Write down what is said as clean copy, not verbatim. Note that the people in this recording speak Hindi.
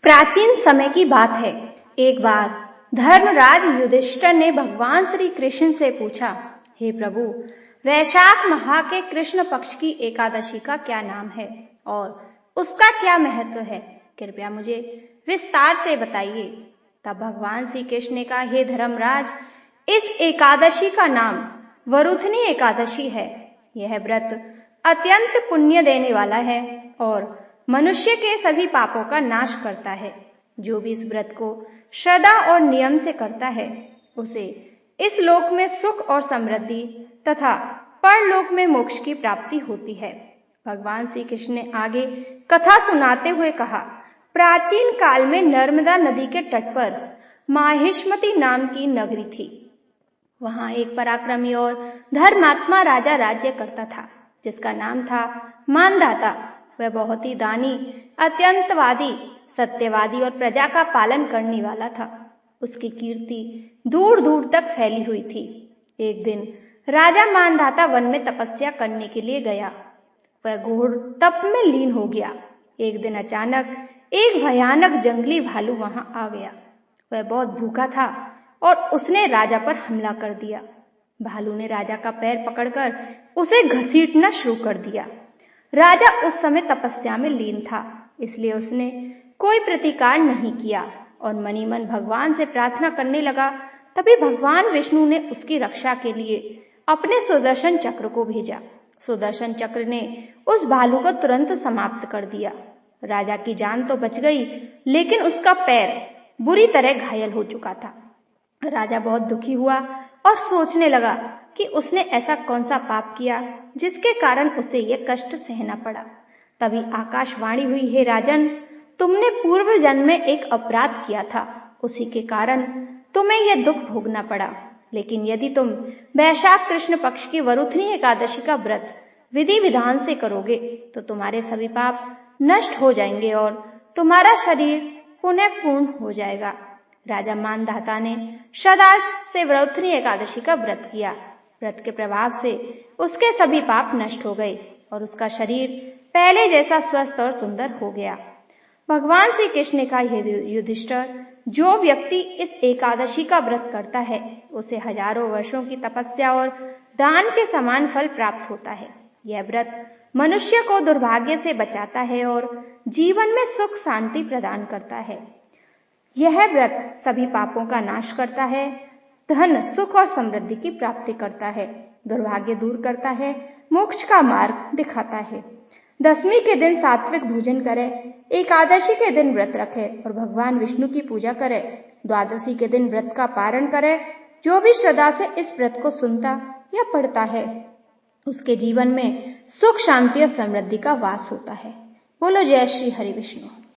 प्राचीन समय की बात है। एक बार धर्मराज युधिष्ठिर ने भगवान श्री कृष्ण से पूछा, हे प्रभु, वैशाख माह के कृष्ण पक्ष की एकादशी का क्या नाम है और उसका क्या महत्व है? कृपया मुझे विस्तार से बताइए। तब भगवान श्री कृष्ण ने कहा, हे धर्मराज, इस एकादशी का नाम वरुथनी एकादशी है। यह व्रत अत्यंत पुण्य देने वाला है और मनुष्य के सभी पापों का नाश करता है। जो भी इस व्रत को श्रद्धा और नियम से करता है, उसे इस लोक में सुख और समृद्धि तथा परलोक में मोक्ष की प्राप्ति होती है। भगवान श्री कृष्ण ने आगे कथा सुनाते हुए कहा, प्राचीन काल में नर्मदा नदी के तट पर माहिष्मति नाम की नगरी थी। वहां एक पराक्रमी और धर्मात्मा राजा राज्य करता था, जिसका नाम था मानधाता। वह बहुत ही दानी, अत्यंतवादी, सत्यवादी और प्रजा का पालन करने वाला था। उसकी कीर्ति दूर दूर तक फैली हुई थी। एक दिन राजा मानधाता वन में तपस्या करने के लिए गया। वह घोर तप में लीन हो गया। एक दिन अचानक एक भयानक जंगली भालू वहां आ गया। वह बहुत भूखा था और उसने राजा पर हमला कर दिया। भालू ने राजा का पैर पकड़कर उसे घसीटना शुरू कर दिया। राजा उस समय तपस्या में लीन था, इसलिए उसने कोई प्रतिकार नहीं किया और मनी मन भगवान से प्रार्थना करने लगा। तभी भगवान विष्णु ने उसकी रक्षा के लिए अपने सुदर्शन चक्र को भेजा। सुदर्शन चक्र ने उस भालू को तुरंत समाप्त कर दिया। राजा की जान तो बच गई, लेकिन उसका पैर बुरी तरह घायल हो चुका था। राजा बहुत दुखी हुआ और सोचने लगा कि उसने ऐसा कौन सा पाप किया जिसके कारण उसे यह कष्ट सहना पड़ा। तभी आकाशवाणी हुई, हे राजन, तुमने पूर्व जन्म में एक अपराध किया था, उसी के कारण तुम्हें यह दुख भोगना पड़ा। लेकिन यदि तुम वैशाख कृष्ण पक्ष की वरुथनी एकादशी का व्रत विधि विधान से करोगे तो तुम्हारे सभी पाप नष्ट हो जाएंगे और तुम्हारा शरीर पुनः पूर्ण हो जाएगा। राजा मानधाता ने श्रद्धा से वरुथनी एकादशी का व्रत किया। व्रत के प्रभाव से उसके सभी पाप नष्ट हो गए और उसका शरीर पहले जैसा स्वस्थ और सुंदर हो गया। भगवान श्री कृष्ण ने कहा, युधिष्ठिर, जो व्यक्ति इस एकादशी का व्रत करता है, उसे हजारों वर्षों की तपस्या और दान के समान फल प्राप्त होता है। यह व्रत मनुष्य को दुर्भाग्य से बचाता है और जीवन में सुख शांति प्रदान करता है। यह व्रत सभी पापों का नाश करता है, धन, सुख और समृद्धि की प्राप्ति करता है, दुर्भाग्य दूर करता है, मोक्ष का मार्ग दिखाता है। दशमी के दिन सात्विक भोजन करे, एकादशी के दिन व्रत रखे और भगवान विष्णु की पूजा करे, द्वादशी के दिन व्रत का पारण करे। जो भी श्रद्धा से इस व्रत को सुनता या पढ़ता है, उसके जीवन में सुख, शांति और समृद्धि का वास होता है। बोलो जय श्री हरि विष्णु।